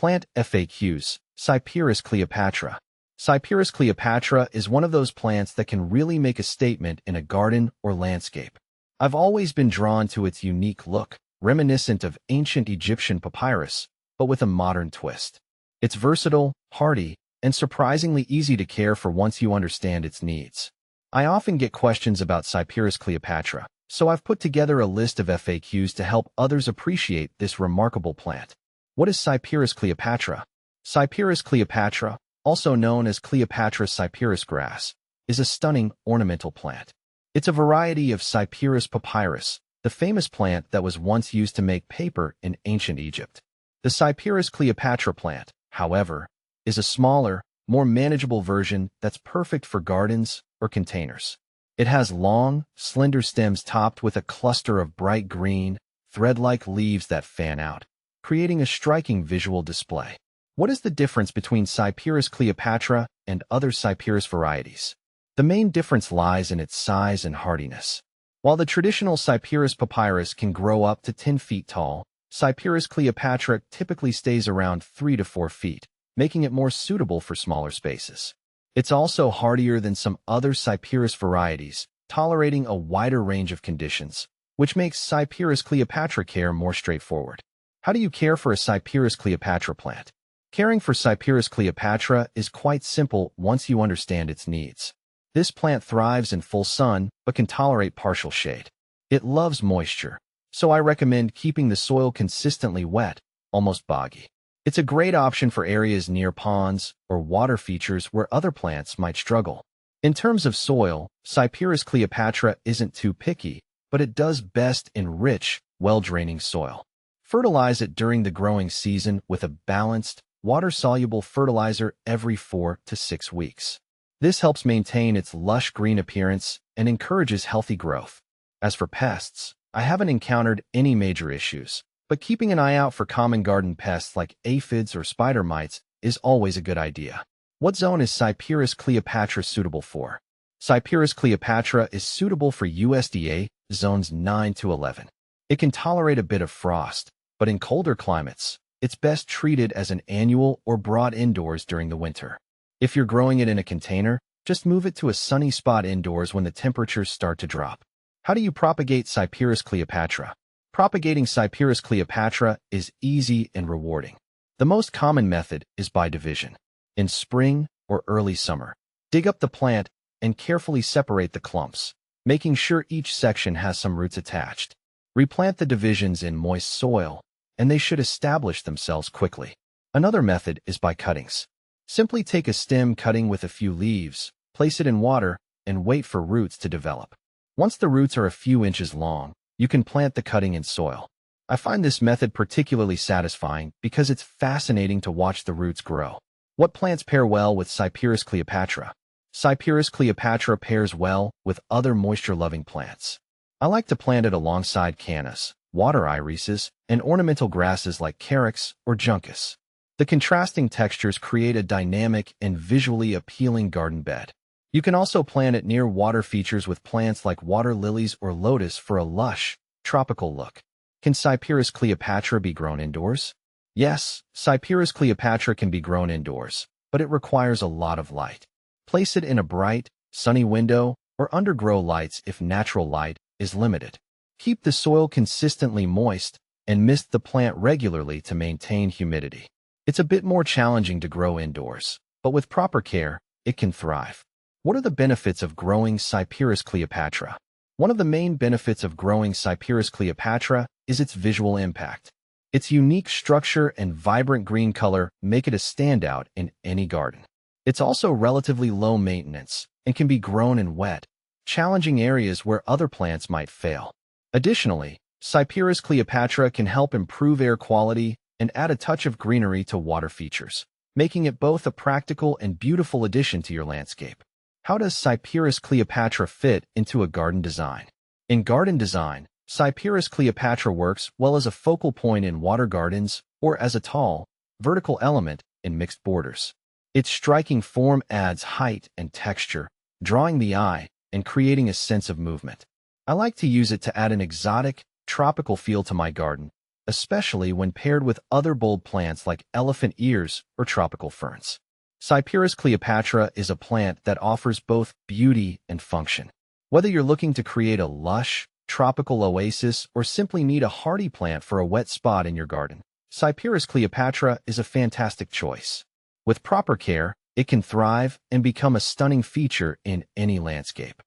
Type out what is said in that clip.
Plant FAQs. Cyperus Cleopatra. Cyperus Cleopatra is one of those plants that can really make a statement in a garden or landscape. I've always been drawn to its unique look, reminiscent of ancient Egyptian papyrus, but with a modern twist. It's versatile, hardy, and surprisingly easy to care for once you understand its needs. I often get questions about Cyperus Cleopatra, so I've put together a list of FAQs to help others appreciate this remarkable plant. What is Cyperus Cleopatra? Cyperus Cleopatra, also known as Cleopatra cyperus grass, is a stunning ornamental plant. It's a variety of Cyperus papyrus, the famous plant that was once used to make paper in ancient Egypt. The Cyperus Cleopatra plant, however, is a smaller, more manageable version that's perfect for gardens or containers. It has long, slender stems topped with a cluster of bright green, thread-like leaves that fan out, creating a striking visual display. What is the difference between Cyperus Cleopatra and other Cyperus varieties? The main difference lies in its size and hardiness. While the traditional Cyperus papyrus can grow up to 10 feet tall, Cyperus Cleopatra typically stays around 3 to 4 feet, making it more suitable for smaller spaces. It's also hardier than some other Cyperus varieties, tolerating a wider range of conditions, which makes Cyperus Cleopatra care more straightforward. How do you care for a Cyperus Cleopatra plant? Caring for Cyperus Cleopatra is quite simple once you understand its needs. This plant thrives in full sun but can tolerate partial shade. It loves moisture, so I recommend keeping the soil consistently wet, almost boggy. It's a great option for areas near ponds or water features where other plants might struggle. In terms of soil, Cyperus Cleopatra isn't too picky, but it does best in rich, well-draining soil. Fertilize it during the growing season with a balanced, water-soluble fertilizer every 4 to 6 weeks. This helps maintain its lush green appearance and encourages healthy growth. As for pests, I haven't encountered any major issues, but keeping an eye out for common garden pests like aphids or spider mites is always a good idea. What zone is Cyperus Cleopatra suitable for? Cyperus Cleopatra is suitable for USDA zones 9 to 11. It can tolerate a bit of frost, but in colder climates, it's best treated as an annual or brought indoors during the winter. If you're growing it in a container, just move it to a sunny spot indoors when the temperatures start to drop. How do you propagate Cyperus Cleopatra? Propagating Cyperus Cleopatra is easy and rewarding. The most common method is by division. In spring or early summer, dig up the plant and carefully separate the clumps, making sure each section has some roots attached. Replant the divisions in moist soil, and they should establish themselves quickly. Another method is by cuttings. Simply take a stem cutting with a few leaves, place it in water, and wait for roots to develop. Once the roots are a few inches long, you can plant the cutting in soil. I find this method particularly satisfying because it's fascinating to watch the roots grow. What plants pair well with Cyperus Cleopatra? Cyperus Cleopatra pairs well with other moisture-loving plants. I like to plant it alongside cannas, water irises, and ornamental grasses like carex or juncus. The contrasting textures create a dynamic and visually appealing garden bed. You can also plant it near water features with plants like water lilies or lotus for a lush, tropical look. Can Cyperus Cleopatra be grown indoors? Yes, Cyperus Cleopatra can be grown indoors, but it requires a lot of light. Place it in a bright, sunny window or under grow lights if natural light is limited. Keep the soil consistently moist and mist the plant regularly to maintain humidity. It's a bit more challenging to grow indoors, but with proper care, it can thrive. What are the benefits of growing Cyperus Cleopatra? One of the main benefits of growing Cyperus Cleopatra is its visual impact. Its unique structure and vibrant green color make it a standout in any garden. It's also relatively low maintenance and can be grown in wet, challenging areas where other plants might fail. Additionally, Cyperus Cleopatra can help improve air quality and add a touch of greenery to water features, making it both a practical and beautiful addition to your landscape. How does Cyperus Cleopatra fit into a garden design? In garden design, Cyperus Cleopatra works well as a focal point in water gardens or as a tall, vertical element in mixed borders. Its striking form adds height and texture, drawing the eye and creating a sense of movement. I like to use it to add an exotic, tropical feel to my garden, especially when paired with other bold plants like elephant ears or tropical ferns. Cyperus Cleopatra is a plant that offers both beauty and function. Whether you're looking to create a lush, tropical oasis or simply need a hardy plant for a wet spot in your garden, Cyperus Cleopatra is a fantastic choice. With proper care, it can thrive and become a stunning feature in any landscape.